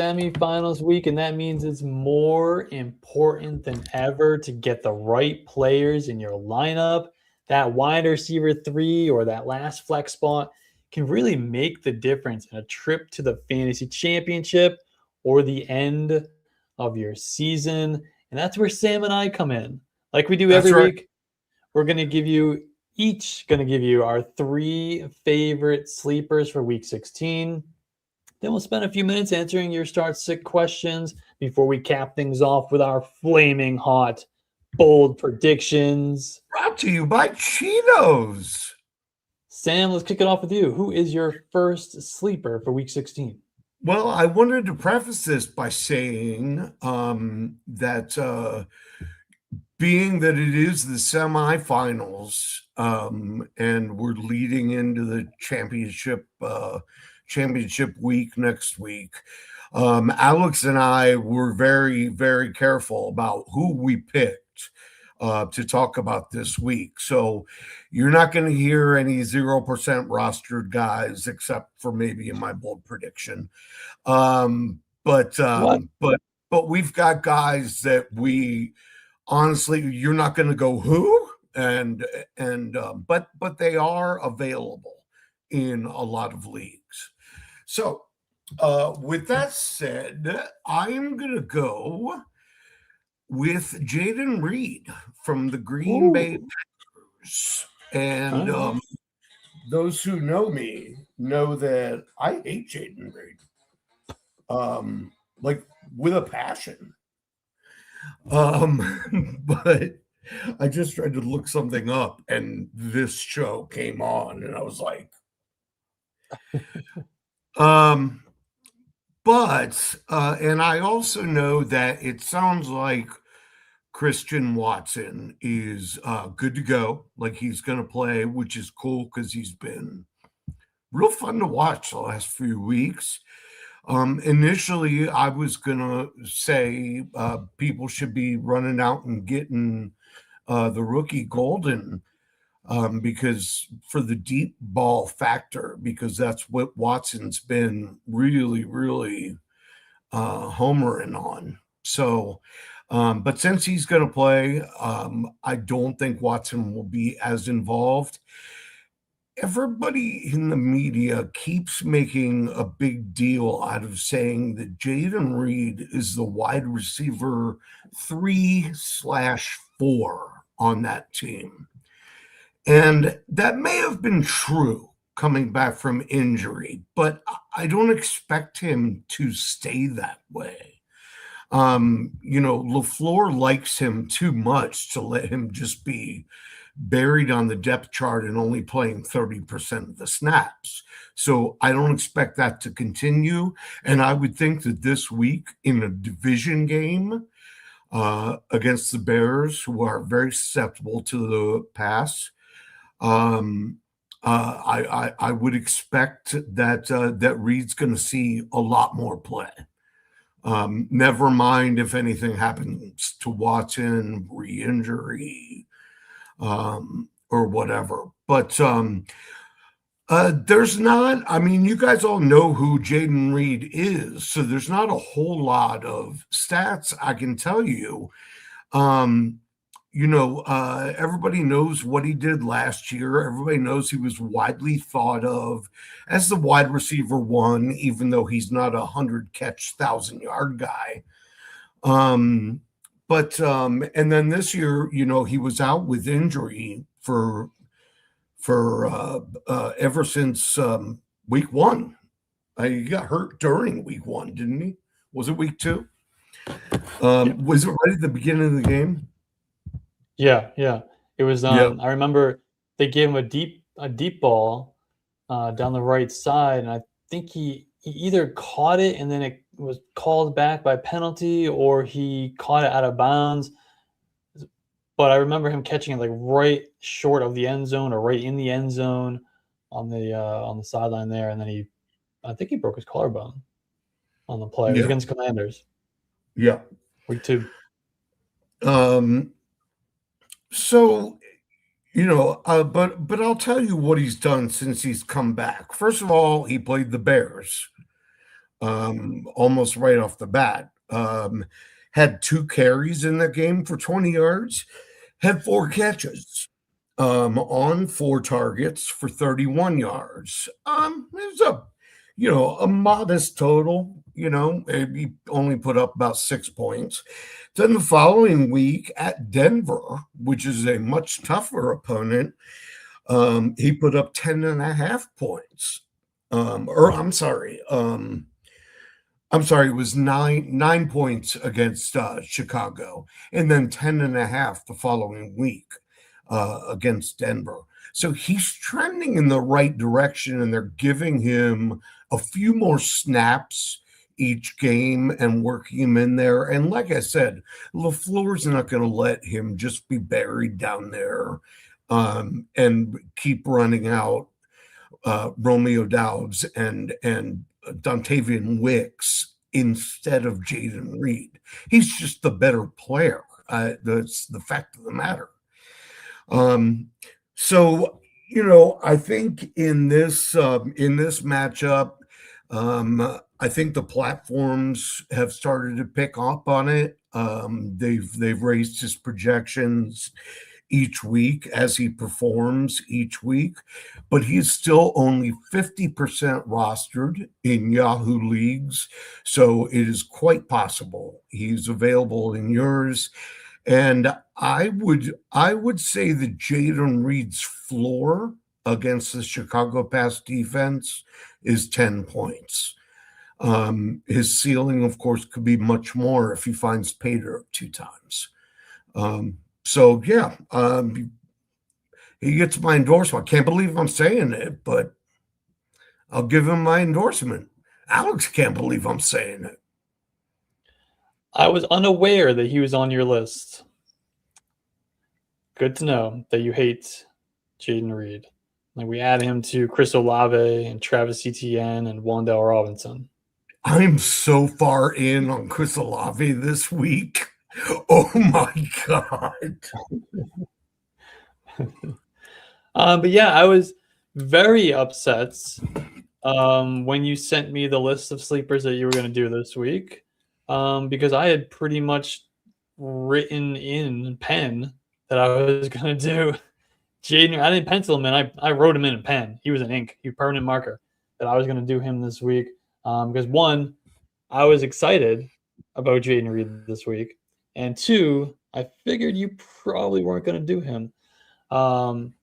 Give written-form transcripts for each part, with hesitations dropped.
semifinals week, and that means it's more important than ever to get the right players in your lineup. That wide receiver 3 or that last flex spot can really make the difference in a trip to the fantasy championship or the end of your season. And that's where Sam and I come in. Like we do every week, we're going to give you our 3 favorite sleepers for week 16. Then we'll spend a few minutes answering your start-sit questions before we cap things off with our flaming hot, bold predictions. Brought to you by Cheetos. Sam, let's kick it off with you. Who is your first sleeper for week 16? Well, I wanted to preface this by saying that being that it is the semifinals and we're leading into the championship week next week, Alex and I were very, very careful about who we picked to talk about this week. So you're not going to hear any 0% rostered guys except for maybe in my bold prediction. But we've got guys that we honestly, you're not going to go who, but they are available in a lot of leagues. So with that said, I'm going to go with Jayden Reed from the Green Bay Packers. And those who know me know that I hate Jayden Reed, like with a passion. But I just tried to look something up, and this show came on, and I was like, and I also know that it sounds like Christian Watson is good to go. Like he's going to play, which is cool because he's been real fun to watch the last few weeks. Initially, I was going to say people should be running out and getting the rookie Golden because for the deep ball factor, because that's what Watson's been really, really homering on. So, but since he's going to play, I don't think Watson will be as involved. Everybody in the media keeps making a big deal out of saying that Jayden Reed is the wide receiver 3/4 on that team. And that may have been true coming back from injury, but I don't expect him to stay that way. LaFleur likes him too much to let him just be buried on the depth chart and only playing 30% of the snaps. So I don't expect that to continue. And I would think that this week in a division game against the Bears, who are very susceptible to the pass, I would expect that Reed's going to see a lot more play. Never mind if anything happens to Watson, re-injury, or whatever. But there's not, I mean, you guys all know who Jayden Reed is, so there's not a whole lot of stats I can tell you. Everybody knows what he did last year. Everybody knows he was widely thought of as the wide receiver 1, even though he's not a 100-catch, 1,000-yard guy. And then this year, he was out with injury for ever since week 1. He got hurt during week 1, didn't he? Was it week 2? Was it right at the beginning of the game? Yeah. It was. I remember they gave him a deep ball down the right side, and I think he either caught it and then it was called back by penalty, or he caught it out of bounds. But I remember him catching it like right short of the end zone or right in the end zone on the sideline there, and then I think he broke his collarbone on the play. It was against Commanders. Yeah, week 2. So, but I'll tell you what he's done since he's come back. First of all, he played the Bears. almost right off the bat. Had 2 carries in the game for 20 yards, had 4 catches on 4 targets for 31 yards. It was a modest total. He only put up about 6 points. Then the following week at Denver, which is a much tougher opponent, he put up 10.5 points. It was 9 points against Chicago, and then 10.5 the following week against Denver. So he's trending in the right direction, and they're giving him a few more snaps each game and working him in there. And like I said, LaFleur's not going to let him just be buried down there and keep running out Romeo Doubs and Dontavian Wicks instead of Jayden Reed. He's just the better player. That's the fact of the matter. So I think in this matchup, I think the platforms have started to pick up on it. They've raised his projections each week as he performs each week, but he's still only 50% rostered in Yahoo leagues. So it is quite possible he's available in yours. And I would say that Jayden Reed's floor against the Chicago pass defense is 10 points. His ceiling, of course, could be much more if he finds pay dirt 2 times. So yeah, he gets my endorsement. I can't believe I'm saying it, but I'll give him my endorsement. Alex can't believe I'm saying it. I was unaware that he was on your list. Good to know that you hate Jayden Reed. Like, we add him to Chris Olave and Travis Etienne and Wan'Dale Robinson. I'm so far in on Chris Olave this week. Oh my God. But yeah, I was very upset when you sent me the list of sleepers that you were going to do this week, because I had pretty much written in pen that I was going to do Jayden. I didn't pencil him in. I wrote him in pen. He was an ink. He was permanent marker that I was going to do him this week. Because 1, I was excited about Jayden Reed this week, and 2, I figured you probably weren't going to do him. So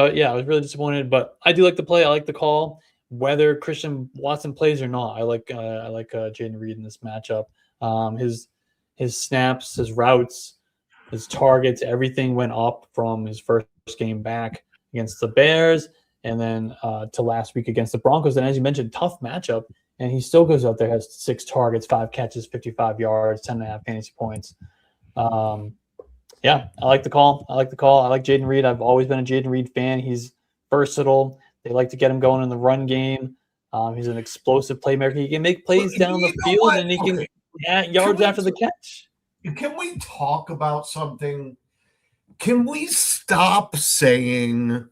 yeah, I was really disappointed, but I do like the play. I like the call. Whether Christian Watson plays or not, I like Jayden Reed in this matchup. His snaps, his routes, his targets, everything went up from his first game back against the Bears, and then to last week against the Broncos. And as you mentioned, tough matchup, and he still goes out there, has 6 targets, 5 catches, 55 yards, 10.5 fantasy points. Yeah, I like the call. I like Jayden Reed. I've always been a Jayden Reed fan. He's versatile. They like to get him going in the run game. He's an explosive playmaker. He can make plays down the field, and he can add yards after the catch. Can we talk about something? Can we stop saying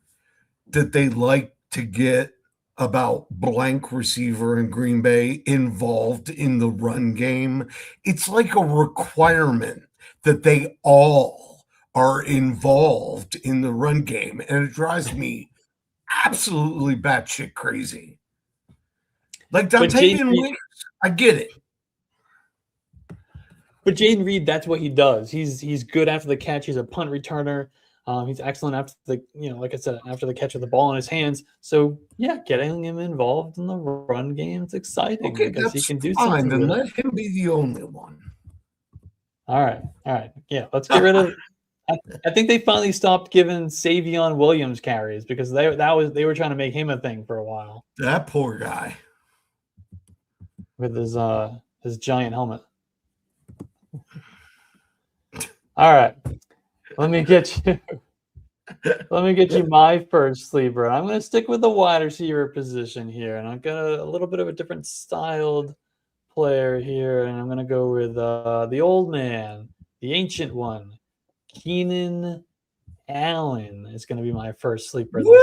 that they like to get about blank receiver in Green Bay involved in the run game? It's like a requirement that they all are involved in the run game, and it drives me absolutely batshit crazy. Like Dontavian Wicks, I get it. But Jayden Reed, that's what he does. He's good after the catch. He's a punt returner. He's excellent after like I said, after the catch with the ball in his hands. So yeah, getting him involved in the run game is exciting because he can do something. Then let him be the only one. All right. Yeah, let's get rid of. I think they finally stopped giving Savion Williams carries because they were trying to make him a thing for a while. That poor guy with his giant helmet. All right, let me get you my first sleeper. I'm going to stick with the wide receiver position here, and I've got a little bit of a different styled player here, and I'm going to go with the old man, the ancient one, Keenan Allen is going to be my first sleeper this week.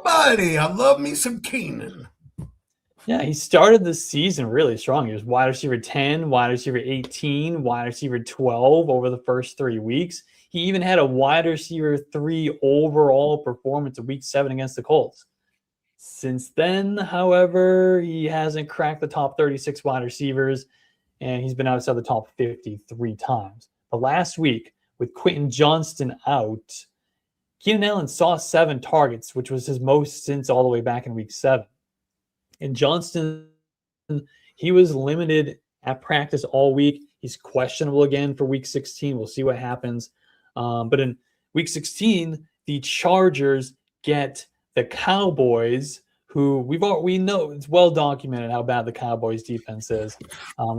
Buddy, I love me some Keenan. Yeah, he started the season really strong. He was wide receiver 10, wide receiver 18, wide receiver 12 over the first 3 weeks. He even had a wide receiver 3 overall performance in week 7 against the Colts. Since then, however, he hasn't cracked the top 36 wide receivers, and he's been outside the top 53 times. But last week, with Quentin Johnston out, Keenan Allen saw 7 targets, which was his most since all the way back in week 7. And Johnston, he was limited at practice all week. He's questionable again for week 16. We'll see what happens. But in week 16, the Chargers get the Cowboys, who we know it's well documented how bad the Cowboys defense is.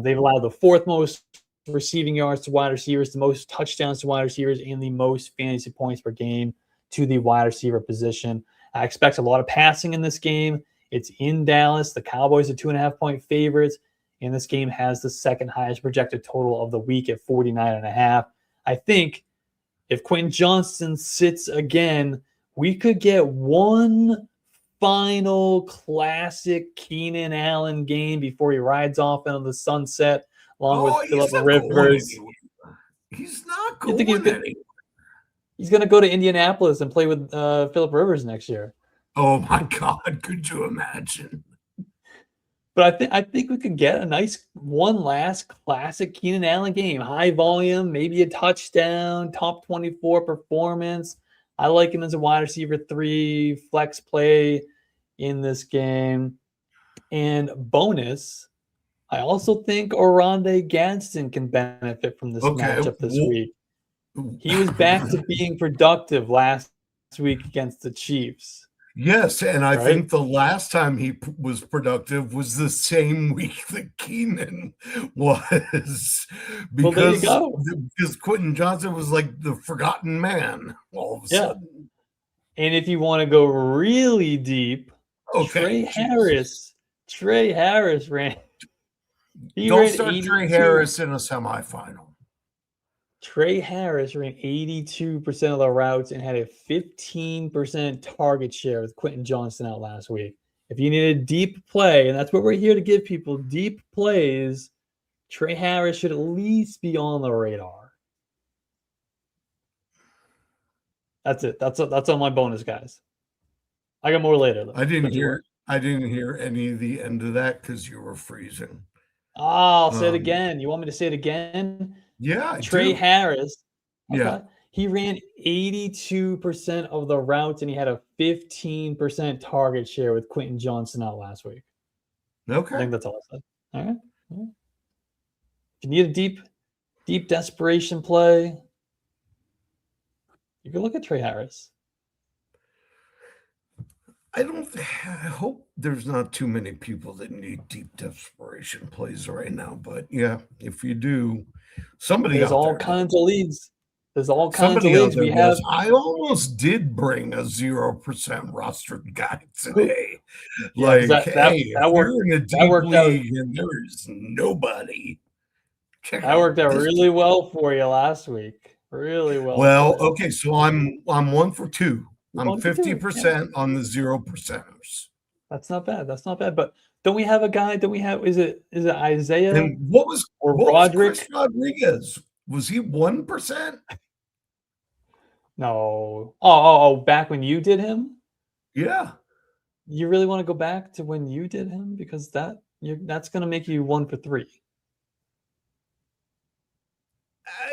They've allowed the 4th most receiving yards to wide receivers, the most touchdowns to wide receivers, and the most fantasy points per game to the wide receiver position. I expect a lot of passing in this game. It's in Dallas. The Cowboys are 2.5-point favorites, and this game has the 2nd highest projected total of the week at 49.5. I think if Quentin Johnston sits again, we could get one final classic Keenan Allen game before he rides off into the sunset along with Phillip Rivers. He's not going anywhere. He's going to go to Indianapolis and play with Phillip Rivers next year. Oh my God! Could you imagine? But I think we could get a nice one last classic Keenan Allen game. High volume, maybe a touchdown, top 24 performance. I like him as a wide receiver 3 flex play in this game. And bonus, I also think Odunze Gadsden can benefit from this matchup this week. He was back to being productive last week against the Chiefs. Yes, and I think the last time he was productive was the same week that Keenan was, because Quentin Johnston was like the forgotten man all of a sudden. And if you want to go really deep, Trey Harris ran. Don't start Trey Harris in a semifinal. Trey Harris ran 82% of the routes and had a 15% target share with Quentin Johnston out last week. If you need a deep play, and that's what we're here to give people, deep plays, Trey Harris should at least be on the radar. That's it. That's on my bonus, guys. I got more later, though. I didn't hear any of the end of that because you were freezing. I'll say it again. You want me to say it again? Yeah, Trey Harris. Okay. Yeah. He ran 82% of the routes, and he had a 15% target share with Quentin Johnston out last week. Okay. I think that's all I said. All right. If you need a deep desperation play, you can look at Trey Harris. I hope there's not too many people that need deep desperation plays right now, but yeah, if you do, there's all kinds of leagues. There's all kinds of leagues we have. I almost did bring a 0% rostered guy today. That worked, in a deep league and there's nobody. That worked out really well for you last week. Really well. Well, okay, so I'm 1 for 2. I'm 50% on the 0%ers. That's not bad. But don't we have a guy? Is it Isaiah? And what was Roderick? Chris Rodriguez? Was he 1%? No. Oh, back when you did him? Yeah. You really want to go back to when you did him? Because that's going to make you 1 for 3.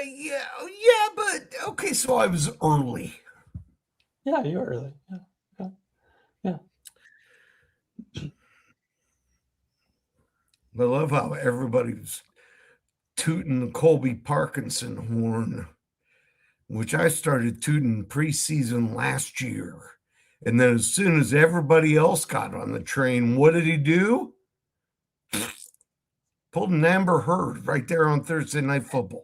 Yeah, but okay, so I was early. Yeah, you were early. Yeah. I love how everybody's tooting the Colby Parkinson horn, which I started tooting preseason last year. And then as soon as everybody else got on the train, what did he do? Pulled an Amber Heard right there on Thursday Night Football.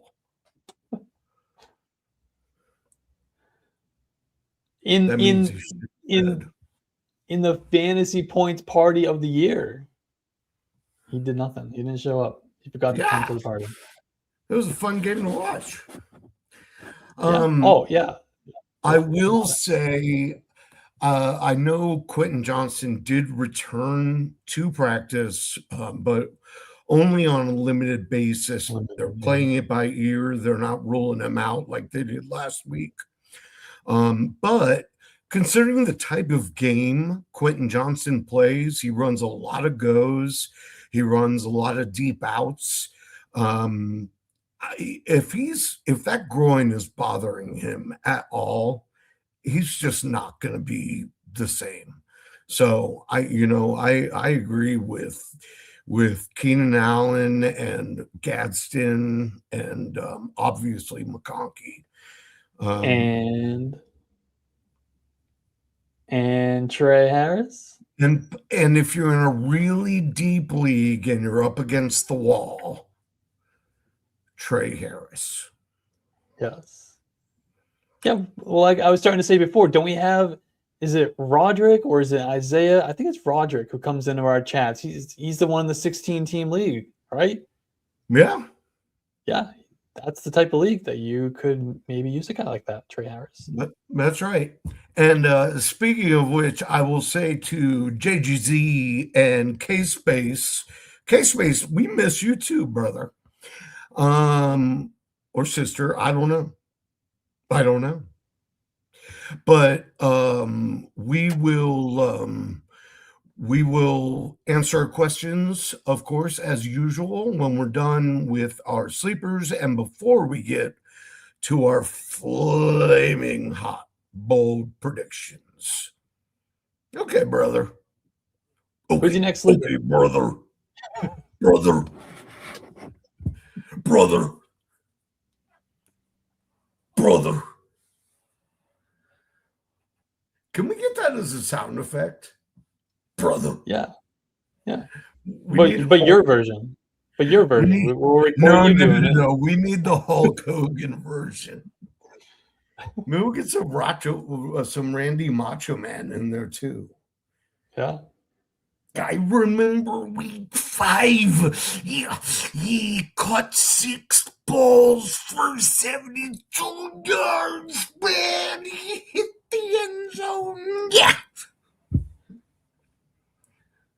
In the fantasy points party of the year, he did nothing. He didn't show up. He forgot to come to the party. It was a fun game to watch. Yeah. I will say I know Quentin Johnson did return to practice, but only on a limited basis. They're playing it by ear. They're not ruling him out like they did last week. But considering the type of game Quentin Johnson plays, he runs a lot of goes. He runs a lot of deep outs. If that groin is bothering him at all, he's just not going to be the same. So I agree with Keenan Allen and Gadsden and obviously McConkey. And Trey Harris. And if you're in a really deep league and you're up against the wall, Trey Harris. Yes. Yeah. Well, like I was starting to say before, don't we have? Is it Roderick or is it Isaiah? I think it's Roderick who comes into our chats. He's the one in the 16-team league, right? Yeah. Yeah. That's the type of league that you could maybe use a guy like that, Trey Harris. That's right. And speaking of which, I will say to JGZ and K-Space, we miss you too, brother. Or sister, I don't know. But we will answer questions, of course, as usual, when we're done with our sleepers and before we get to our flaming hot, bold predictions. Okay, brother. Okay. Who's your next sleeper? Okay, brother. Can we get that as a sound effect? Brother. Yeah. But your version. But your version. No. We need the Hulk Hogan version. Maybe we'll get some Randy Macho Man in there too. Yeah. I remember week 5. He caught 6 balls for 72 yards, man. He hit the end zone. Yeah.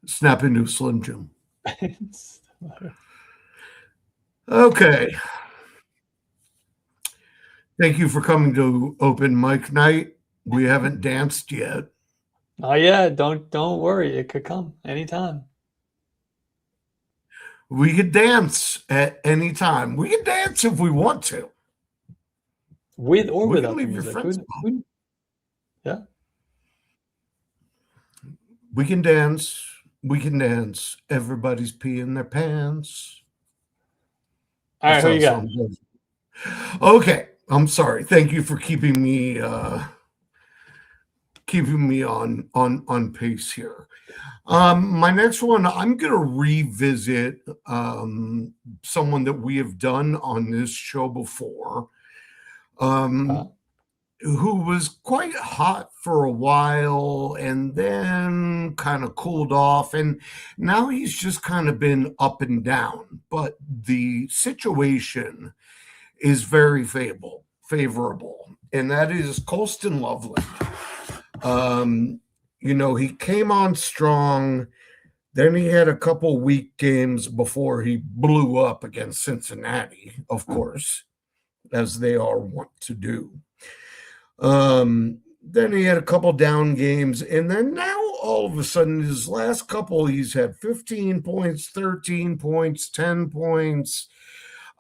Snap into a Slim Jim. Okay. Thank you for coming to Open Mic Night. We haven't danced yet. Oh yeah, don't worry. It could come anytime. We could dance at any time. We can dance if we want to. With or without the music. Yeah. We can dance. Everybody's peeing their pants. All right, who you got? Okay. I'm sorry. Thank you for keeping me on pace here. My next one, I'm going to revisit someone that we have done on this show before, who was quite hot for a while and then kind of cooled off, and now he's just kind of been up and down. But the situation is very favorable, and that is Colston Loveland. He came on strong, then he had a couple weak games before he blew up against Cincinnati, of course, as they are wont to do. Then he had a couple down games, and then now all of a sudden his last couple, he's had 15 points, 13 points, 10 points.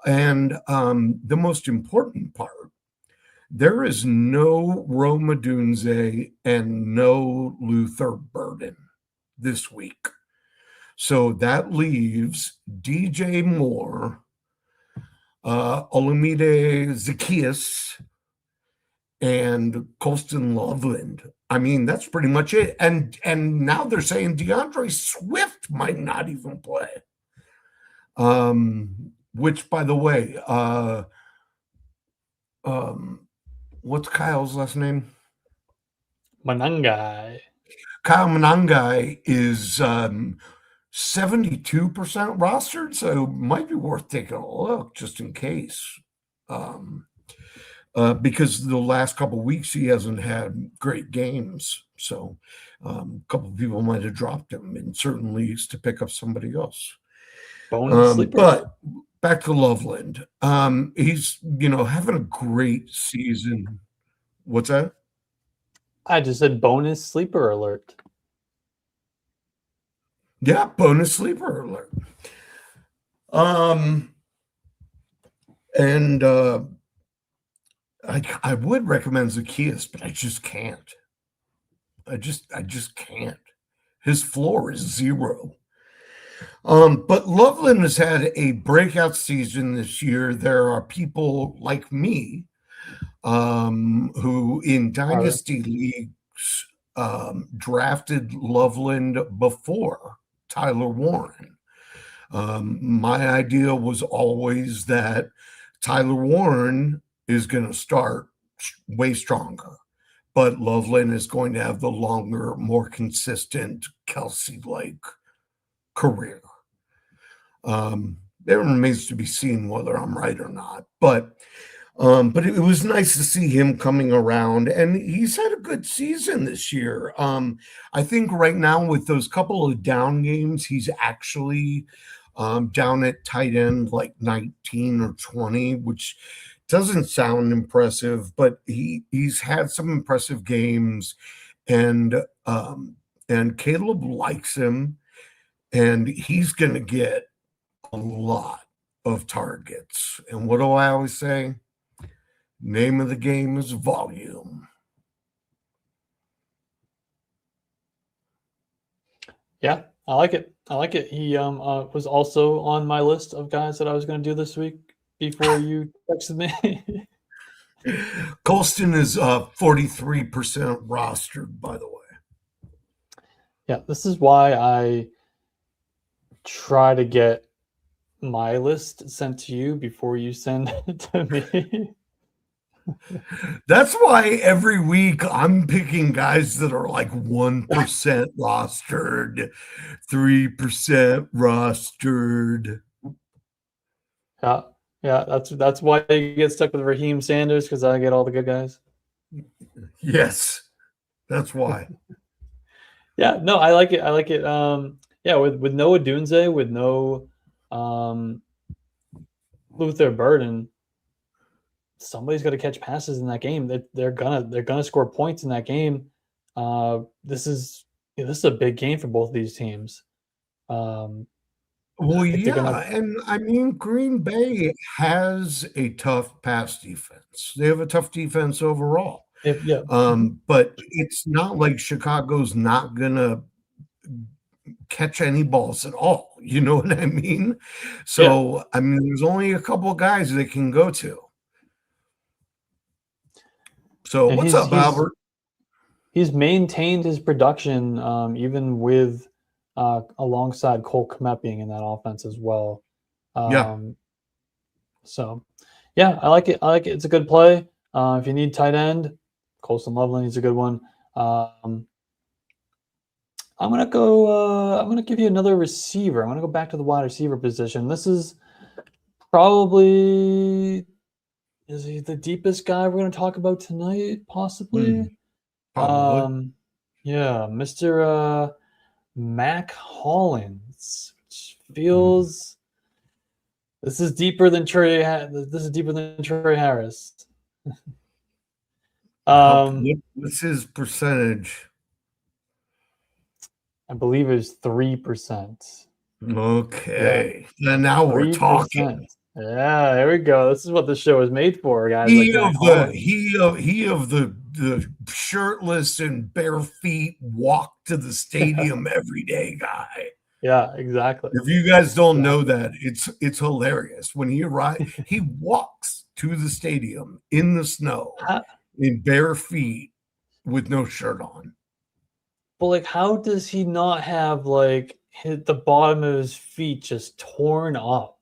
And the most important part, there is no Rome Odunze and no Luther Burden this week. So that leaves DJ Moore, Olamide Zacchaeus, and Colston Loveland. I mean, that's pretty much it. And now they're saying DeAndre Swift might not even play. Which, by the way, what's Kyle's last name? Manangai. Kyle Manangai is 72% rostered, so it might be worth taking a look just in case. Because the last couple of weeks he hasn't had great games. So a couple of people might have dropped him in certain leagues to pick up somebody else. Bonus sleeper. But back to Loveland. He's, having a great season. What's that? I just said bonus sleeper alert. Yeah, bonus sleeper alert. And I would recommend Zacchaeus, but I just can't. I just can't. His floor is 0. But Loveland has had a breakout season this year. There are people like me who in dynasty leagues drafted Loveland before Tyler Warren. My idea was always that Tyler Warren is going to start way stronger, but Loveland is going to have the longer, more consistent Kelsey-like career. It remains to be seen whether I'm right or not, but it was nice to see him coming around, and he's had a good season this year. I think right now with those couple of down games, he's actually down at tight end like 19 or 20, which doesn't sound impressive, but he's had some impressive games, and Caleb likes him, and he's going to get a lot of targets. And what do I always say? Name of the game is volume. Yeah, I like it. He was also on my list of guys that I was going to do this week before you texted me. Colston is 43% rostered, by the way. Yeah, this is why I try to get my list sent to you before you send it to me. That's why every week I'm picking guys that are like 1% rostered, 3% rostered. Yeah, that's why you get stuck with Raheem Sanders, because I get all the good guys. Yes, that's why. Yeah, no, I like it. Yeah, with no Odunze, with no Luther Burden, somebody's got to catch passes in that game. They're gonna score points in that game. This is a big game for both of these teams. Well, yeah, and I mean, Green Bay has a tough pass defense. They have a tough defense overall. Yeah. But it's not like Chicago's not gonna catch any balls at all. You know what I mean? So, yeah. I mean, there's only a couple of guys they can go to. So, and what's up, Albert? He's maintained his production even with alongside Cole Kmet being in that offense as well. So, yeah, I like it. It's a good play. If you need tight end, Colston Loveland is a good one. I'm gonna give you another receiver. I'm gonna go back to the wide receiver position. This is probably he the deepest guy we're gonna talk about tonight, possibly. Probably. Yeah, Mr. Mac Hollins, which feels this is deeper than Trey. This is deeper than Trey Harris. What's his percentage? I believe it's 3%. Okay, yeah. Now we're talking. Yeah, there we go. This is what the show is made for, guys. He of the shirtless and bare feet walk to the stadium every day guy. Yeah, exactly. If you guys don't know that, it's hilarious. When he arrives, he walks to the stadium in the snow in bare feet with no shirt on. But like, how does he not have like the bottom of his feet just torn up?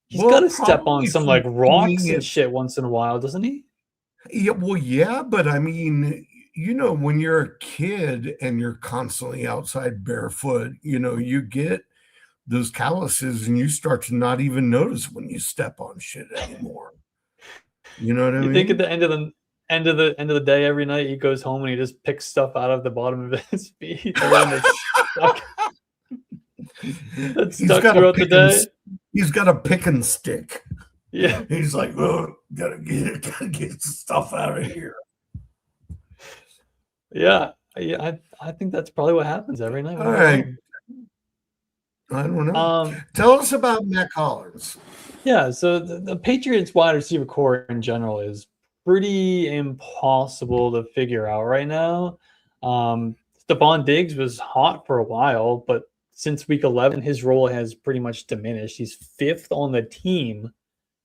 He's got to step on some like rocks and shit once in a while, doesn't he? Yeah, well, yeah, but I mean, when you're a kid and you're constantly outside barefoot, you get those calluses and you start to not even notice when you step on shit anymore. You know what I mean? You think at the end of the day every night he goes home and he just picks stuff out of the bottom of his feet. Everything that's stuck throughout the day. He's got a pick and stick. Yeah. He's like, oh, gotta get stuff out of here. Yeah. I think that's probably what happens every night. All right. I don't know. Tell us about Mac Hollins. Yeah, so the Patriots wide receiver core in general is pretty impossible to figure out right now. Stephon Diggs was hot for a while, but since week 11, his role has pretty much diminished. He's 5th on the team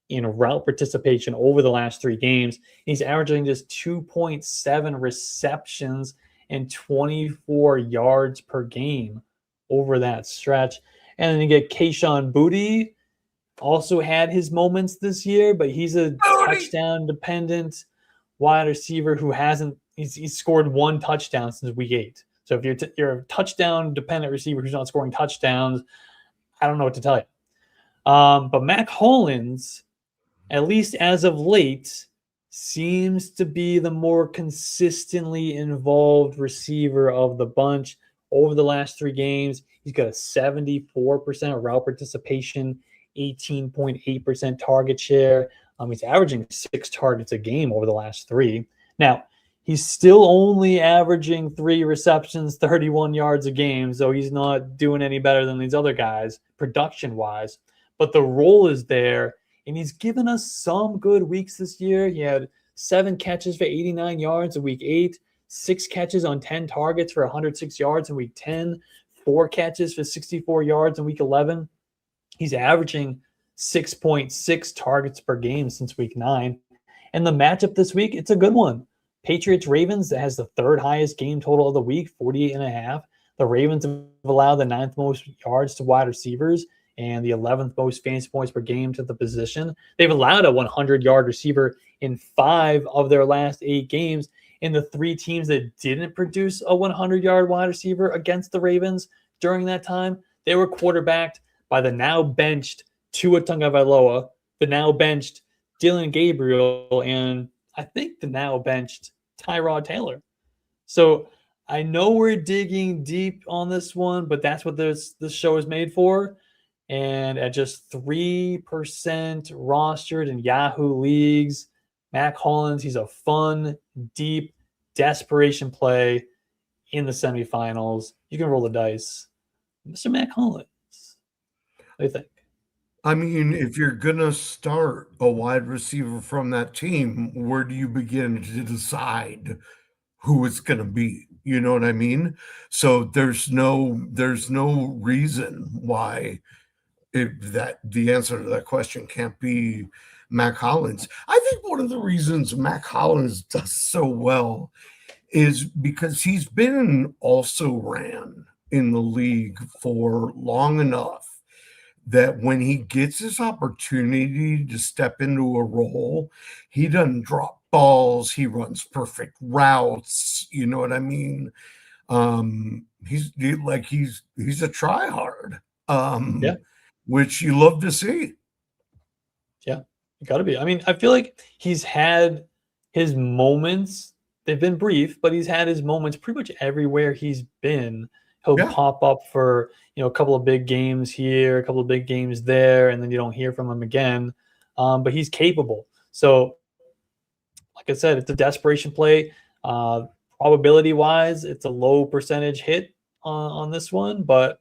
in route participation over the last 3 games. He's averaging just 2.7 receptions and 24 yards per game over that stretch. And then you get Kayshon Boutte, also had his moments this year, but he's a touchdown-dependent wide receiver who hasn't – he's scored 1 touchdown since week 8. So if you're a touchdown-dependent receiver who's not scoring touchdowns, I don't know what to tell you. But Mac Hollins, at least as of late, seems to be the more consistently involved receiver of the bunch. Over the last 3 games, he's got a 74% route participation, 18.8% target share. He's averaging 6 targets a game over the last 3. Now, he's still only averaging 3 receptions, 31 yards a game, so he's not doing any better than these other guys production-wise. But the role is there, and he's given us some good weeks this year. He had 7 catches for 89 yards in week 8, 6 catches on 10 targets for 106 yards in week 10, 4 catches for 64 yards in week 11. He's averaging 6.6 targets per game since week 9. And the matchup this week, it's a good one. Patriots-Ravens, that has the 3rd highest game total of the week, 48.5. The Ravens have allowed the 9th most yards to wide receivers and the 11th most fantasy points per game to the position. They've allowed a 100-yard receiver in 5 of their last 8 games. And the 3 teams that didn't produce a 100-yard wide receiver against the Ravens during that time, they were quarterbacked by the now benched Tua Tagovailoa, the now benched Dylan Gabriel, and I think the now benched Tyrod Taylor. So I know we're digging deep on this one, but that's what this show is made for. And at just 3% rostered in Yahoo leagues, Mac Hollins, he's a fun, deep, desperation play in the semifinals. You can roll the dice. Mr. Mac Hollins, what do you think? I mean, if you're going to start a wide receiver from that team, where do you begin to decide who it's going to be? You know what I mean? So there's no reason why the answer to that question can't be Mac Hollins. I think one of the reasons Mac Hollins does so well is because he's been also ran in the league for long enough that when he gets his opportunity to step into a role, he doesn't drop balls. He runs perfect routes. You know what I mean? He's a try-hard, which you love to see. Yeah, you got to be. I mean, I feel like he's had his moments. They've been brief, but he's had his moments pretty much everywhere he's been. He'll pop up for, a couple of big games here, a couple of big games there, and then you don't hear from him again. But he's capable. So, like I said, it's a desperation play. Probability-wise, it's a low percentage hit on this one, but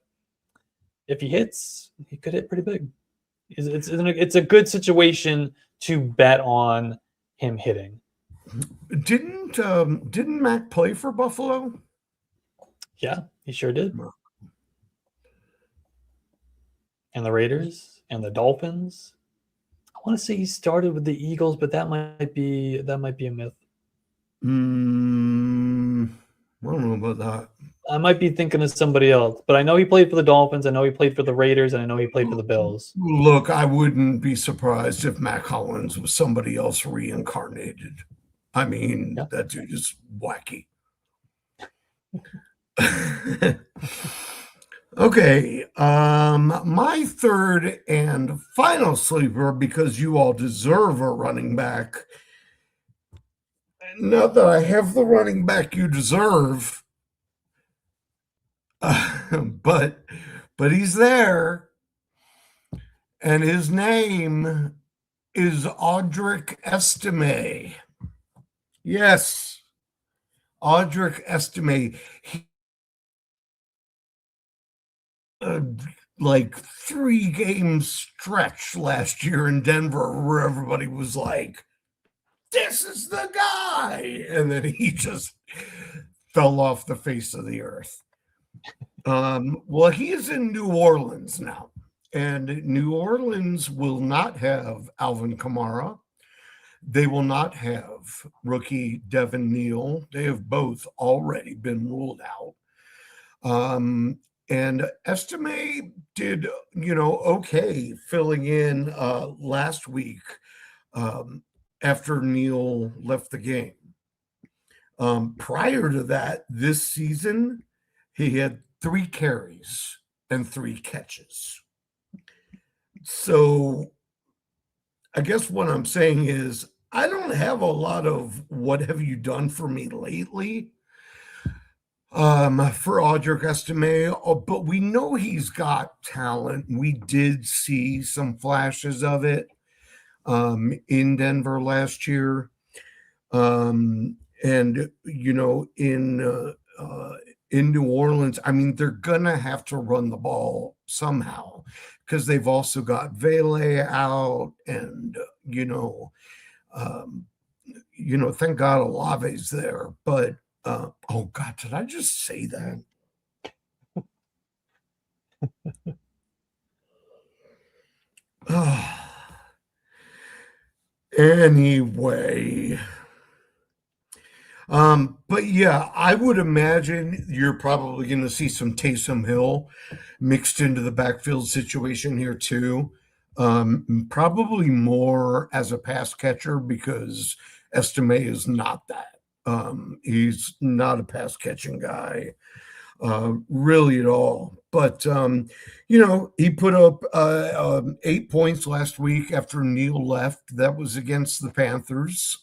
if he hits, he could hit pretty big. It's a good situation to bet on him hitting. Didn't Mac play for Buffalo? Yeah, he sure did. And the Raiders and the Dolphins. I want to say he started with the Eagles, but that might be a myth. I don't know about that. I might be thinking of somebody else, but I know he played for the Dolphins. I know he played for the Raiders, and I know he played for the Bills. Look, I wouldn't be surprised if Mac Hollins was somebody else reincarnated. I mean, that dude is wacky. Okay, my third and final sleeper, because you all deserve a running back. Not that I have the running back you deserve, but he's there, and his name is Audric Estime. Yes, Audric Estime. Like 3-game stretch last year in Denver where everybody was like, this is the guy. And then he just fell off the face of the earth. Well, he is in New Orleans now. And New Orleans will not have Alvin Kamara. They will not have rookie Devin Neal. They have both already been ruled out. And Estime did, okay filling in last week after Neal left the game. Prior to that, this season, he had 3 carries and 3 catches. So I guess what I'm saying is I don't have a lot of what have you done for me lately for Audric Estime, but we know he's got talent. We did see some flashes of it in Denver last year. And, in New Orleans, I mean, they're going to have to run the ball somehow because they've also got Vele out and, thank God Olave's there. But, oh, God, did I just say that? Anyway. But yeah, I would imagine you're probably going to see some Taysom Hill mixed into the backfield situation here too. Probably more as a pass catcher because Estime is not that. He's not a pass catching guy, really at all. But he put up 8 points last week after Neal left. That was against the Panthers.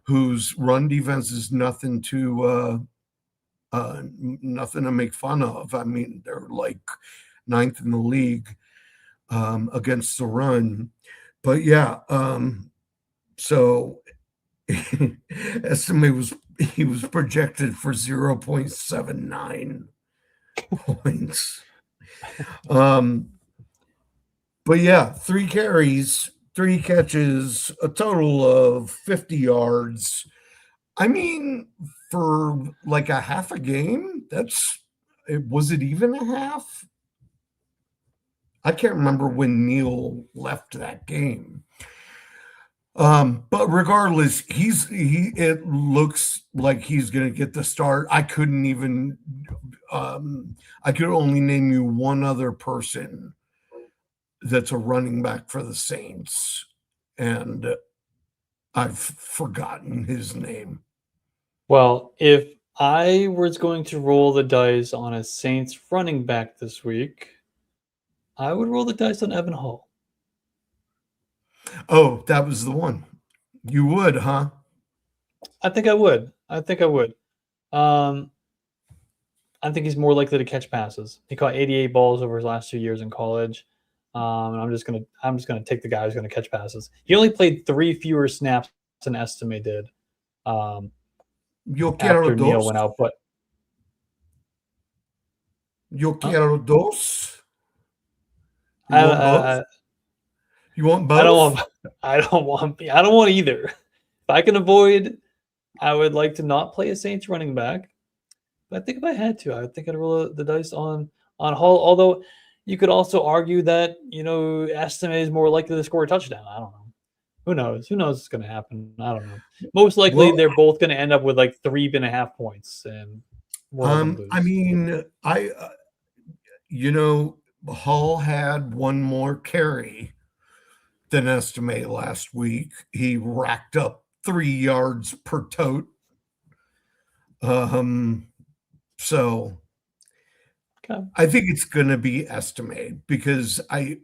Whose run defense is nothing to make fun of. I mean, they're like 9th in the league against the run. But yeah, so Estime was projected for 0.79 points. But yeah, 3 carries, 3 catches, a total of 50 yards. I mean, for like a half a game, was it even a half? I can't remember when Neal left that game. But regardless, it looks like he's going to get the start. I could only name you one other person that's a running back for the Saints, and I've forgotten his name. Well, if I was going to roll the dice on a Saints running back this week, I would roll the dice on Evan Hall. Oh, that was the one. You would, huh? I think I would. I think he's more likely to catch passes. He caught 88 balls over his last 2 years in college. And I'm just gonna take the guy who's gonna catch passes. He only played 3 fewer snaps than Estime did. After Neal went out, but Yo quiero dos. You want both? I don't want either. If I can avoid, I would like to not play a Saints running back. But I think if I had to, I think I'd roll the dice on Hall. Although you could also argue that, Estime is more likely to score a touchdown. I don't know. Who knows? Who knows what's going to happen? I don't know. Most likely, they're both going to end up with like 3.5 points, and I mean, Hall had one more carry than Estime last week. He racked up 3 yards per tote. So okay. I think it's going to be Estime because I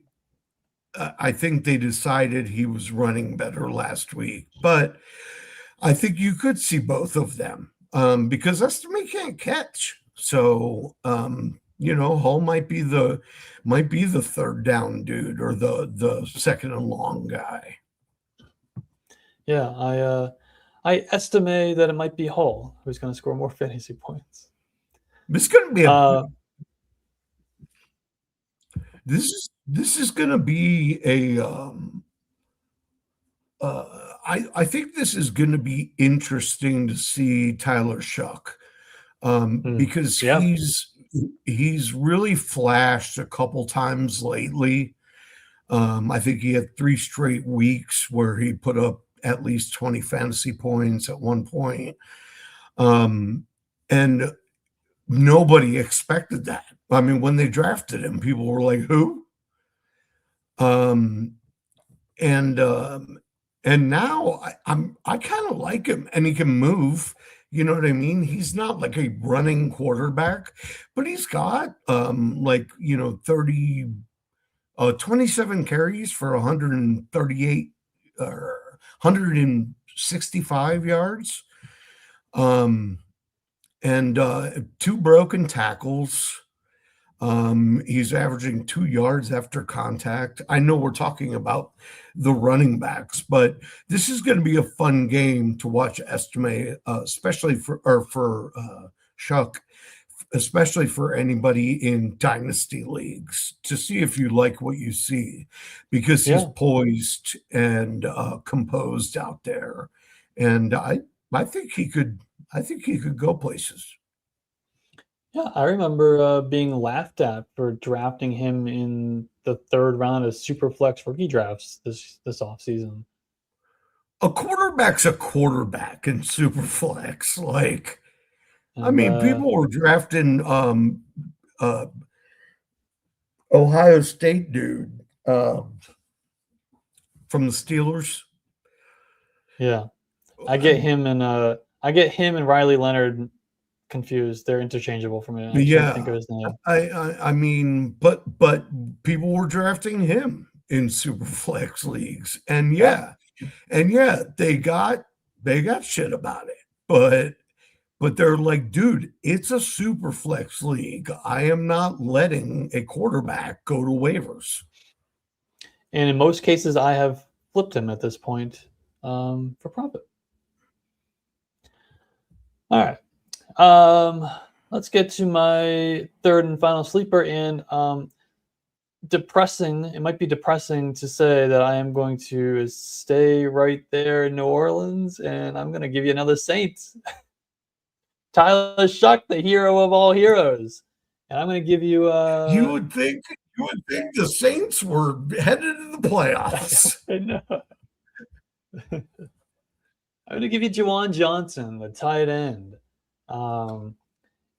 think they decided he was running better last week. But I think you could see both of them because Estime can't catch. So Hall might be the third down dude or the second and long guy. Yeah, I estimate that it might be Hull who's going to score more fantasy points. It's going to be this is going to be a I think this is going to be interesting to see Tyler Shuck because he's really flashed a couple times lately. I think he had 3 straight weeks where he put up at least 20 fantasy points at one point. And nobody expected that. I mean, when they drafted him, people were like, who? And now I kind of like him, and he can move. You know what I mean? He's not like a running quarterback, but he's got 27 carries for 138 or 165 yards. And 2 broken tackles. He's averaging 2 yards after contact. I know we're talking about the running backs, but this is going to be a fun game to watch Estime, especially for Shuck, especially for anybody in dynasty leagues, to see if you like what you see, because he's poised and composed out there, and I think he could go places. Yeah, I remember being laughed at for drafting him in the 3rd round of Superflex rookie drafts this offseason. A quarterback's a quarterback in Superflex. People were drafting Ohio State dude from the Steelers. Yeah, I get him and Riley Leonard confused. They're interchangeable for me. I can't think of his name. I mean, but people were drafting him in Superflex leagues, and they got shit about it, but they're like, dude, it's a Superflex league. I am not letting a quarterback go to waivers. And in most cases, I have flipped him at this point for profit. All right. Let's get to my 3rd and final sleeper. And it might be depressing to say that I am going to stay right there in New Orleans, and I'm going to give you another Saint. Tyler Shuck, the hero of all heroes. And I'm going to give you You would think the Saints were headed to the playoffs. I know. I'm going to give you Juwan Johnson, the tight end. And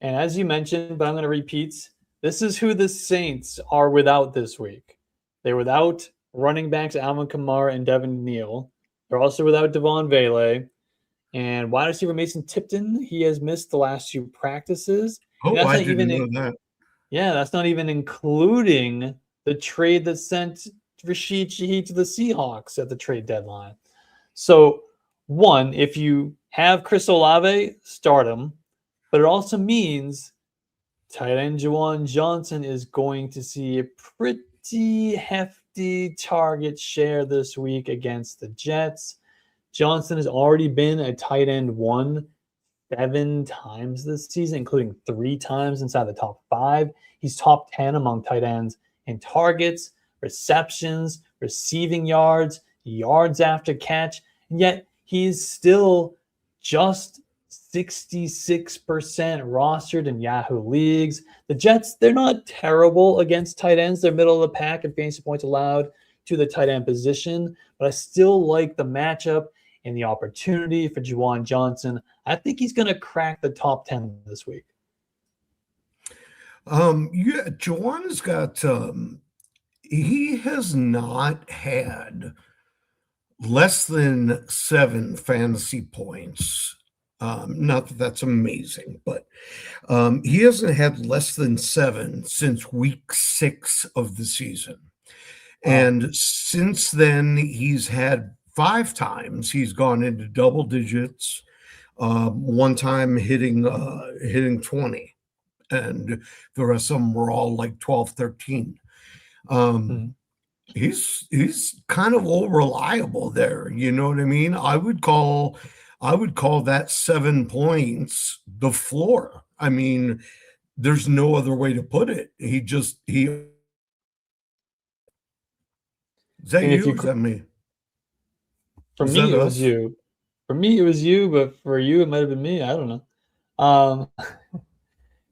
as you mentioned, but I'm going to repeat, this is who the Saints are without this week. They're without running backs Alvin Kamara and Devin Neal. They're also without Devon Vele. And wide receiver Mason Tipton, he has missed the last 2 practices. Oh, I didn't know that. Yeah, that's not even including the trade that sent Rashid Shaheed to the Seahawks at the trade deadline. So, one, if you have Chris Olave, start him. But it also means tight end Juwan Johnson is going to see a pretty hefty target share this week against the Jets. Johnson has already been a tight end 1 7 times this season, including 3 times inside the top 5. He's top 10 among tight ends in targets, receptions, receiving yards, yards after catch, and yet he's still just 66% rostered in Yahoo leagues. The Jets, they're not terrible against tight ends. They're middle of the pack in fantasy points allowed to the tight end position, but I still like the matchup and the opportunity for Juwan Johnson. I think he's going to crack the top 10 this week. Juwan has got he has not had less than 7 fantasy points. Not that that's amazing, but he hasn't had less than 7 since week 6 of the season. And since then, he's had 5 times he's gone into double digits. One time hitting 20, and the rest of them were all like 12, 13. He's kind of all reliable there. You know what I mean? I would call that 7 points the floor. I mean, there's no other way to put it. He is that And if you? you, Is that me? for Is me, that it was us? you. For me, it was you, but for you, it might have been me. I don't know. Um,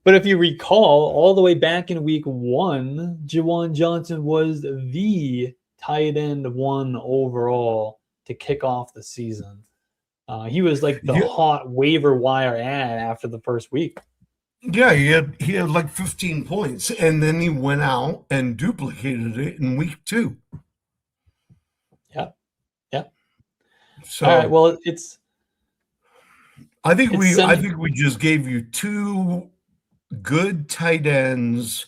but if you recall, all the way back in week 1, Juwan Johnson was the tight end 1 overall to kick off the season. He was like the Yeah, hot waiver wire ad after the first week. yeah. He had like 15 points, and then he went out and duplicated it in week 2. Yeah, yeah. All right. So Well, I think it's we just gave you 2 good tight ends,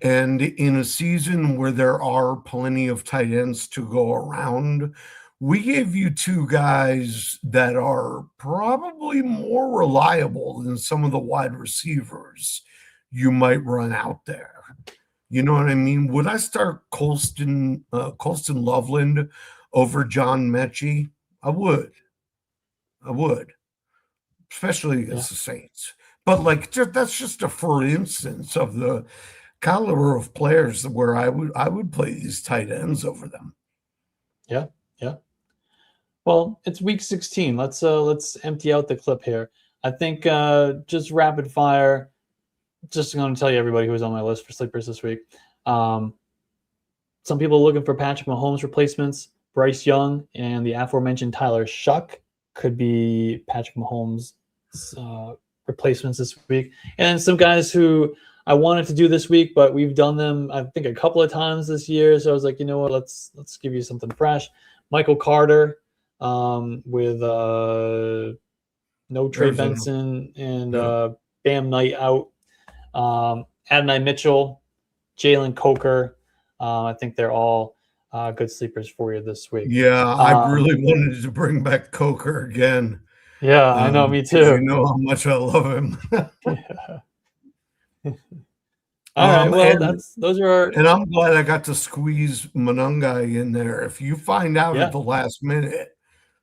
and in a season where there are plenty of tight ends to go around, we gave you 2 guys that are probably more reliable than some of the wide receivers you might run out there. You know what I mean? Would I start Colston Loveland over John Mechie? I would, especially yeah, against the Saints. But like that's just a for instance of the caliber of players where I would play these tight ends over them. yeah, yeah. Well, it's week 16. Let's empty out the clip here. I think just rapid fire. Just going to tell you everybody who was on my list for sleepers this week. Some people looking for Patrick Mahomes replacements. Bryce Young and the aforementioned Tyler Shuck could be Patrick Mahomes' replacements this week. And some guys who I wanted to do this week, but we've done them, I think, a couple of times this year. So I was like, you know what? Let's give you something fresh. Michael Carter with no Trey Arizona. Benson and Yeah. Bam Knight out. Adonai Mitchell, Jalen Coker. I think they're all good sleepers for you this week. Yeah, I really wanted to bring back Coker again. Yeah, I know, me Because you too. know how much I love him. Yeah. All right, well, those are our. And I'm glad I got to squeeze Monungai in there. If you find out at Yeah, the last minute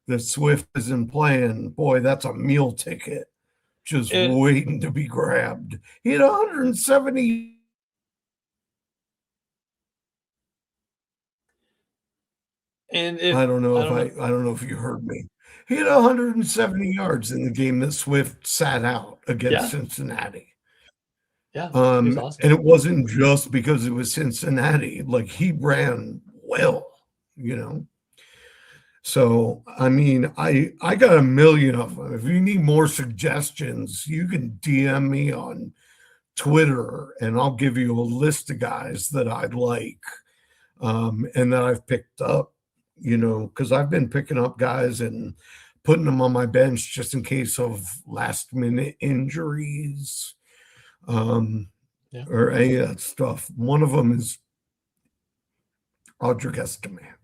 that Swift isn't playing, boy, that's a meal ticket just waiting to be grabbed. He had 170. and I don't know if you heard me. He had 170 yards in the game that Swift sat out against yeah, Cincinnati. yeah, he was awesome. And it wasn't just because it was Cincinnati. Like he ran well, you know. So I mean, I got a million of them. If you need more suggestions, you can DM me on Twitter, and I'll give you a list of guys that I'd like, and that I've picked up. You know, because I've been picking up guys and putting them on my bench just in case of last minute injuries. Or any of that stuff. One of them is Audric Estime.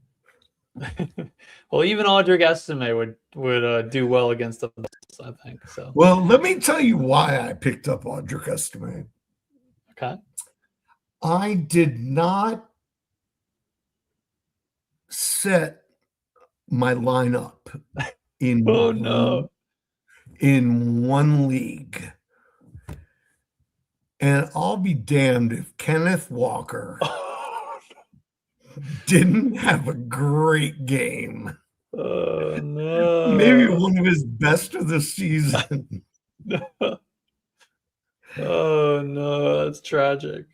Well, even Audric Estime would do well against the Bills, I think. So. Well, let me tell you why I picked up Audric Estime. Okay. I did not set my lineup in Oh no. in one league. And I'll be damned if Kenneth Walker didn't have a great game. Oh no. Maybe one of his best of the season. Oh no, that's tragic.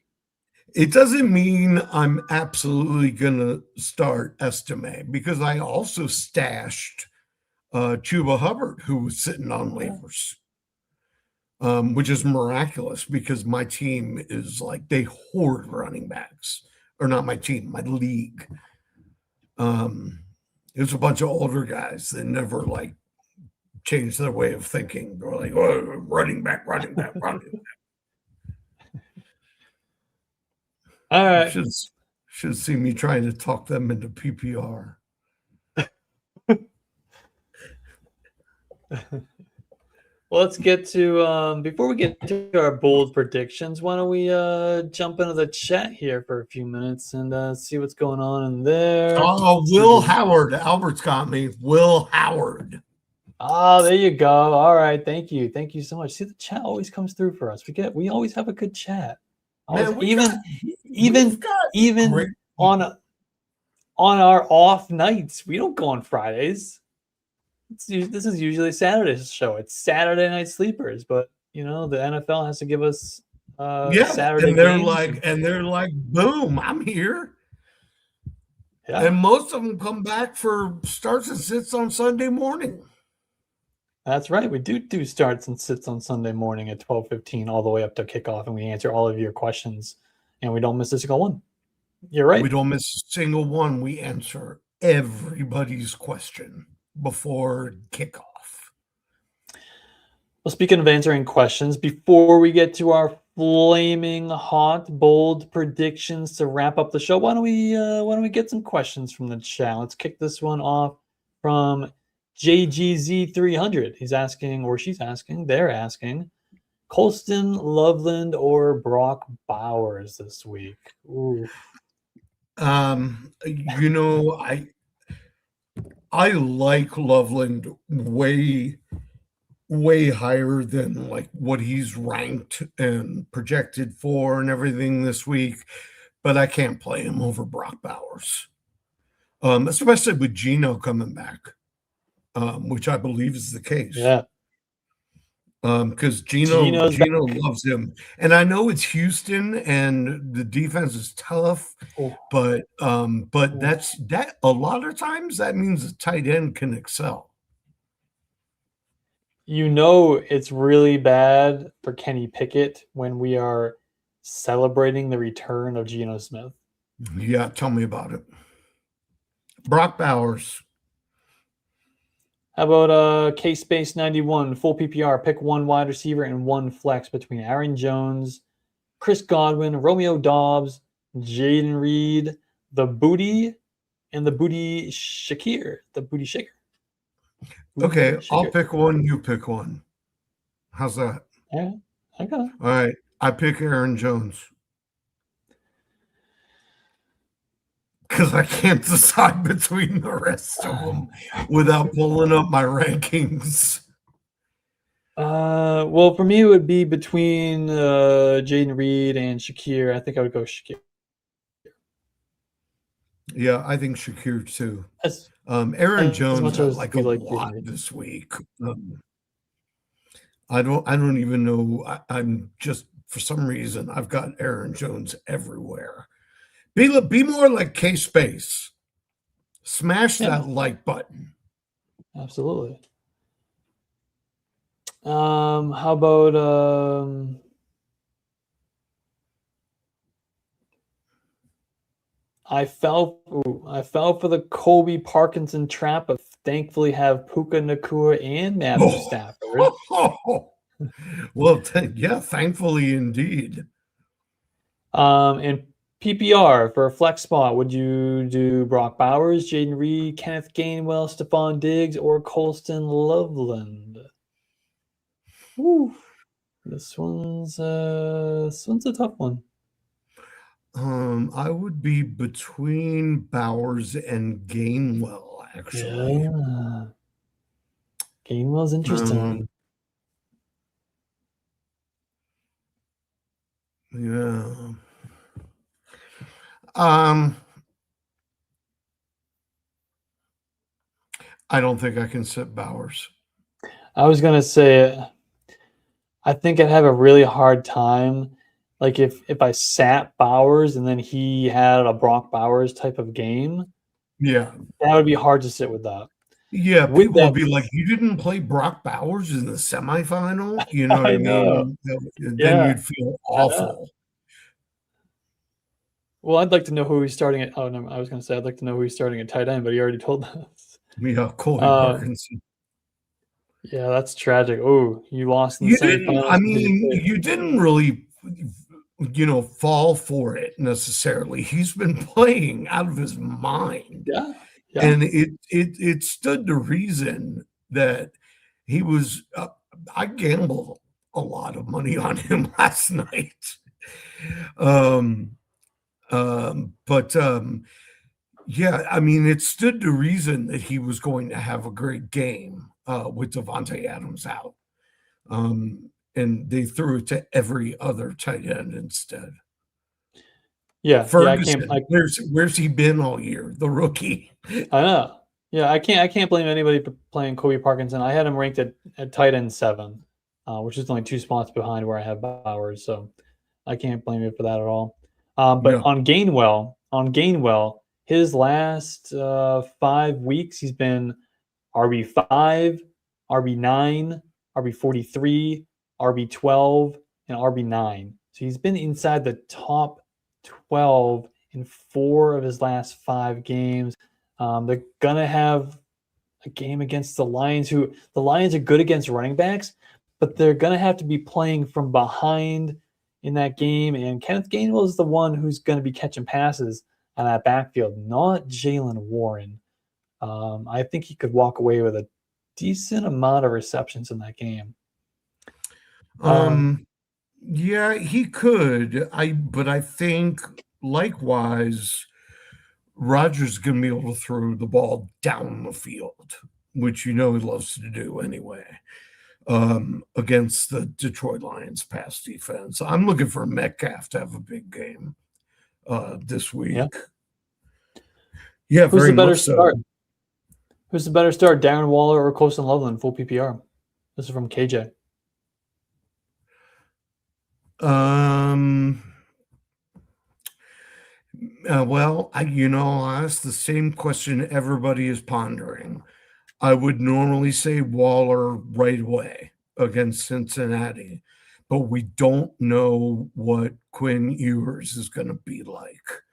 It doesn't mean I'm absolutely going to start Estime, because I also stashed Chuba Hubbard, who was sitting on waivers, which is miraculous because my team is like, they hoard running backs. Or not my team, my league. It's a bunch of older guys that never like changed their way of thinking. They're like, oh, running back. All right. Should see me trying to talk them into PPR. Well, let's get to before we get to our bold predictions, why don't we jump into the chat here for a few minutes and see what's going on in there. Oh, Will Howard. Albert's got me. Will Howard. Oh, there you go. All right, thank you so much. See, the chat always comes through for us. We always have a good chat. Man, even on our off nights, we don't go on Fridays. This is usually Saturday's show. It's Saturday Night Sleepers, but the NFL has to give us Saturday games. And they're like, boom, I'm here. Yeah. And most of them come back for starts and sits on Sunday morning. That's right. We do starts and sits on Sunday morning at 12:15 all the way up to kickoff, and we answer all of your questions, and we don't miss a single one. You're right. We don't miss a single one. We answer everybody's question before kickoff. Well, speaking of answering questions, before we get to our flaming hot, bold predictions to wrap up the show, why don't we get some questions from the chat? Let's kick this one off from JGZ300. He's asking, or she's asking, they're asking, Colston, Loveland, or Brock Bowers this week? Ooh. I like Loveland way higher than like what he's ranked and projected for and everything this week, but I can't play him over Brock Bowers, especially with Geno coming back, which I believe is the case. Yeah. Because Geno loves him, and I know it's Houston and the defense is tough, but that's a lot of times that means the tight end can excel. It's really bad for Kenny Pickett when we are celebrating the return of Geno Smith. Yeah, tell me about it. Brock Bowers. How about K-Space 91, full PPR, pick one wide receiver and one flex between Aaron Jones, Chris Godwin, Romeo Doubs, Jayden Reed, the Booty, and the Booty Shakir, the Booty Shaker. Okay, I'll pick one, you pick one. How's that? Yeah, okay. All right, I pick Aaron Jones. Because I can't decide between the rest of them without pulling up my rankings. Well, for me, it would be between Jayden Reed and Shakir. I think I would go Shakir. Yeah, I think Shakir too. Aaron Jones had like a lot this week. I don't even know. I'm just, for some reason, I've got Aaron Jones everywhere. Be more like K-Space. Smash that like button. Absolutely. How about I fell for the Kobe Parkinson trap, but thankfully have Puka Nacua and Matthew Stafford. Well, thankfully indeed. And PPR for a flex spot, would you do Brock Bowers, Jayden Reed, Kenneth Gainwell, Stephon Diggs, or Colston Loveland? Woo. This one's a tough one. I would be between Bowers and Gainwell, actually. Yeah. Gainwell's interesting. Yeah. I don't think I can sit Bowers. I was gonna say, I think I'd have a really hard time, like if I sat Bowers and then he had a Brock Bowers type of game. Yeah, that would be hard to sit with that. Yeah, people would be like, "You didn't play Brock Bowers in the semifinal." You know what I mean? Then you'd feel awful. Well, I'd like to know who he's starting at. Oh no, I was going to say I'd like to know who he's starting at tight end, but he already told us. Yeah, Colby Parkinson. Yeah, that's tragic. Oh, you lost in the semifinals. I mean, you didn't really, fall for it necessarily. He's been playing out of his mind. Yeah. And it stood to reason that He was. I gambled a lot of money on him last night. But yeah, I mean, it stood to reason that he was going to have a great game with Devontae Adams out. And they threw it to every other tight end instead. Yeah, Ferguson, where's he been all year? The rookie. I know. Yeah, I can't blame anybody for playing Kobe Parkinson. I had him ranked at tight end 7, which is only 2 spots behind where I have Bowers, so I can't blame you for that at all. But Yeah. on Gainwell, his last 5 weeks, he's been RB5, RB9, RB43, RB12, and RB9. So he's been inside the top 12 in 4 of his last 5 games. They're gonna have a game against the Lions, who the Lions are good against running backs, but they're gonna have to be playing from behind in that game. And Kenneth Gainwell is the one who's gonna be catching passes on that backfield, not Jaylen Warren. I think he could walk away with a decent amount of receptions in that game. Yeah, he could. But I think likewise, Rodgers is going to be able to throw the ball down the field, which he loves to do anyway. Against the Detroit Lions pass defense, I'm looking for Metcalf to have a big game this week. Yeah, who's very the better much start? so. Who's the better start, Darren Waller or Colston Loveland, full PPR? This is from KJ. Well, I'll ask the same question everybody is pondering. I would normally say Waller right away against Cincinnati, but we don't know what Quinn Ewers is going to be like.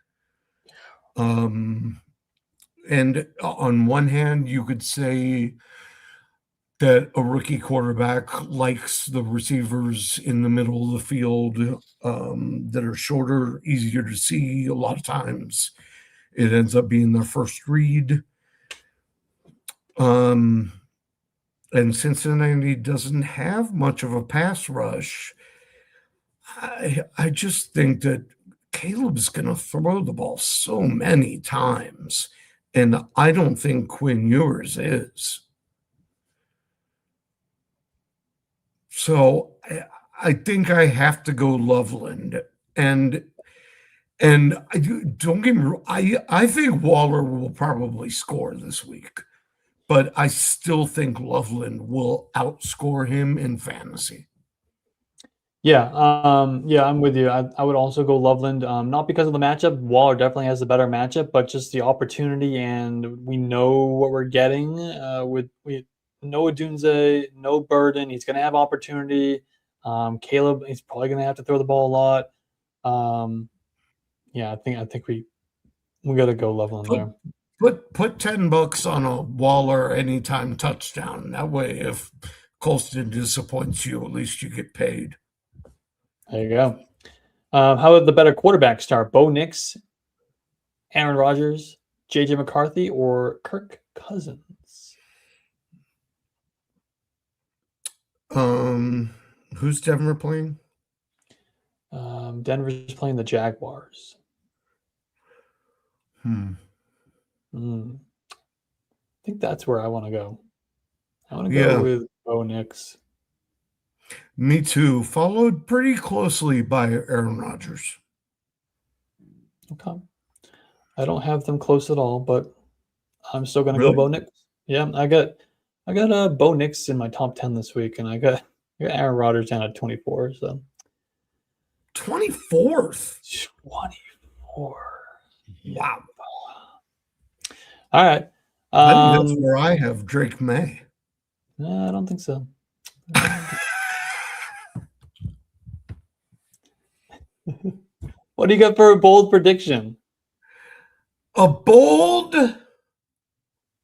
And on one hand, you could say that a rookie quarterback likes the receivers in the middle of the field that are shorter, easier to see. A lot of times it ends up being their first read. And Cincinnati doesn't have much of a pass rush. I just think that Caleb's going to throw the ball so many times, and I don't think Quinn Ewers is. So I think I have to go Loveland, and don't get me wrong, I think Waller will probably score this week, but I still think Loveland will outscore him in fantasy. Yeah, I'm with you. I would also go Loveland, not because of the matchup. Waller definitely has the better matchup, but just the opportunity, and we know what we're getting with no Odunze, no burden. He's going to have opportunity. Caleb, he's probably going to have to throw the ball a lot. Yeah, I think we got to go Loveland there. Put $10 on a Waller anytime touchdown. That way, if Colston disappoints you, at least you get paid. There you go. How about the better quarterback start? Bo Nix, Aaron Rodgers, JJ McCarthy, or Kirk Cousins? Who's Denver playing? Denver's playing the Jaguars. I think that's where I want to go. I want to go with Bo Nix. Me too. Followed pretty closely by Aaron Rodgers. Okay. I don't have them close at all, but I'm still going to go Bo Nix. Yeah, I got Bo Nix in my top 10 this week, and I got Aaron Rodgers down at 24. So 24th. 24. Wow. All right. I think that's where I have Drake May. No, I don't think so. What do you got for a bold prediction? A bold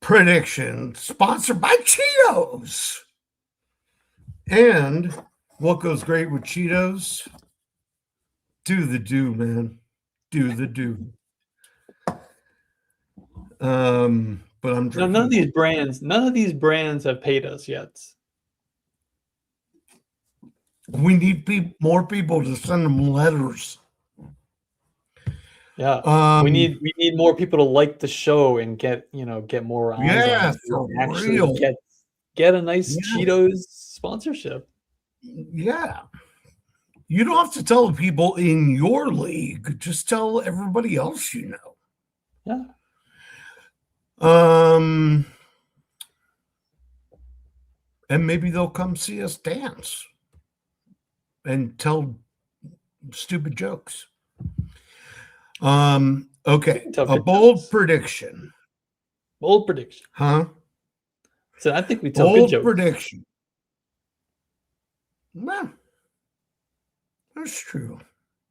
prediction sponsored by Cheetos. And what goes great with Cheetos? Do the do, man. Do the do. But I'm drinking. None of these brands have paid us yet. We need more people to send them letters. Yeah, we need more people to like the show and get more eyes on Yeah, us. for Actually, real. get a nice Yeah. Cheetos sponsorship. Yeah. You don't have to tell the people in your league. Just tell everybody else you know. Yeah. And maybe they'll come see us dance and tell stupid jokes. Okay. A bold prediction. Bold prediction. Huh? So I think we tell good Bold jokes. prediction. Well, that's true.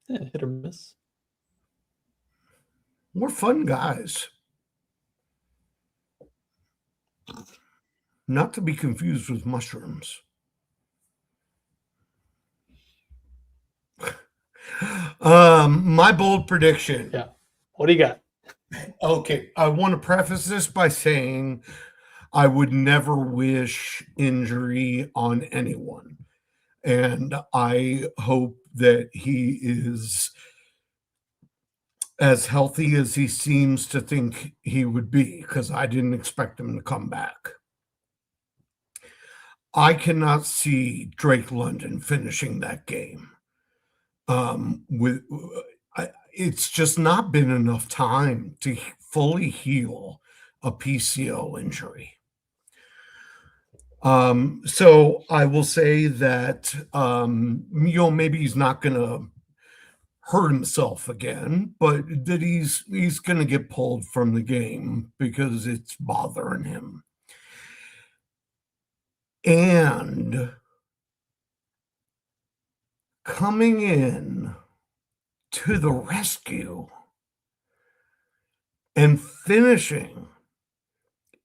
Yeah, hit or miss. We're fun guys. Not to be confused with mushrooms. My bold prediction. Yeah. What do you got? Okay. I want to preface this by saying I would never wish injury on anyone. And I hope that he is as healthy as he seems to think he would be, because I didn't expect him to come back. I cannot see Drake London finishing that game. It's just not been enough time to fully heal a PCL injury. So I will say that maybe he's not going to hurt himself again, but that he's going to get pulled from the game because it's bothering him. And coming in to the rescue and finishing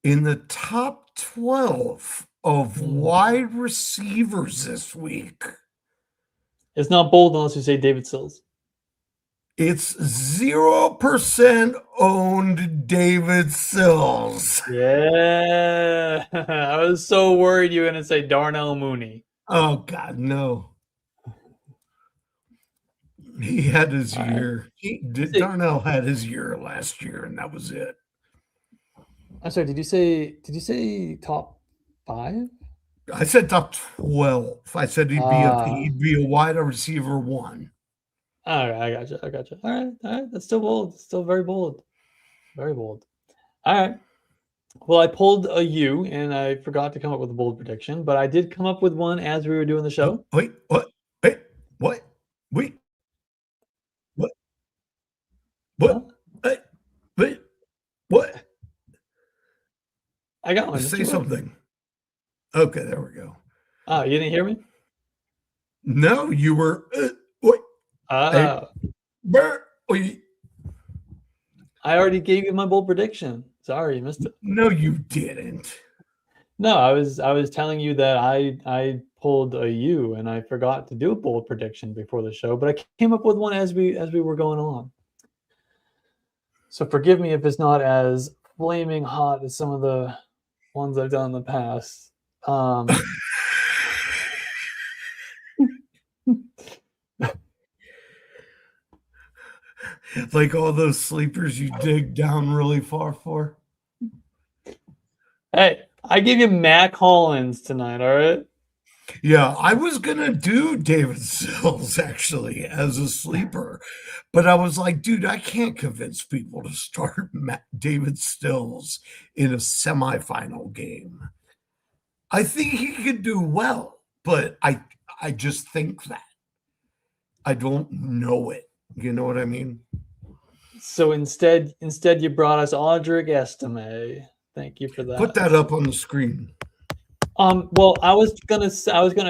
in the top 12 of wide receivers this week. It's not bold unless you say David Sills. It's 0% owned David Sills. Yeah. I was so worried you were going to say Darnell Mooney. Oh, God, no. He had his year. Darnell had his year last year, and that was it. I'm sorry, did you say top 5? I said top 12. I said he'd be a wide receiver 1. All right, I got you. All right. That's still bold. Still very bold. Very bold. All right. Well, I pulled a U, and I forgot to come up with a bold prediction, but I did come up with one as we were doing the show. Wait, what? Wait, what? Wait. What? What? Huh? Wait. What? I got one. Say something. Okay, there we go. Oh, you didn't hear me? No, you were. What? I already gave you my bold prediction. Sorry, you missed it. No, you didn't. No, I was telling you that I pulled a U and I forgot to do a bold prediction before the show, but I came up with one as we were going on. So forgive me if it's not as flaming hot as some of the ones I've done in the past. Like all those sleepers you dig down really far for. Hey, I gave you Mac Hollins tonight, all right? Yeah, I was going to do David Sills actually as a sleeper, but I was like, dude, I can't convince people to start David Sills in a semifinal game. I think he could do well, but I just think that. I don't know it. You know what I mean? So instead you brought us Audric Estime. Thank you for that. Put that up on the screen. Well, I was gonna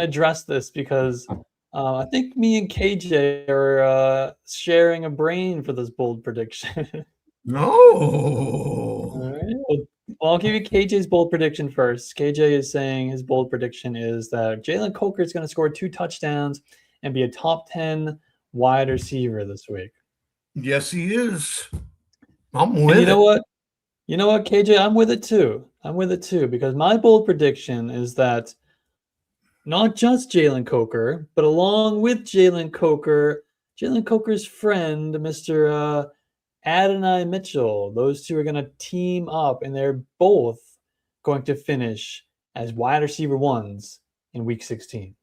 address this because I think me and KJ are sharing a brain for this bold prediction. No. All right. Well, I'll give you KJ's bold prediction first. KJ is saying his bold prediction is that Jalen Coker is going to score 2 touchdowns and be a top 10 wide receiver this week. Yes, he is. I'm with it. You know what, KJ? I'm with it too. Because my bold prediction is that not just Jalen Coker, but along with Jalen Coker's friend, Mr. Adonai Mitchell. Those two are going to team up, and they're both going to finish as wide receiver ones in week 16.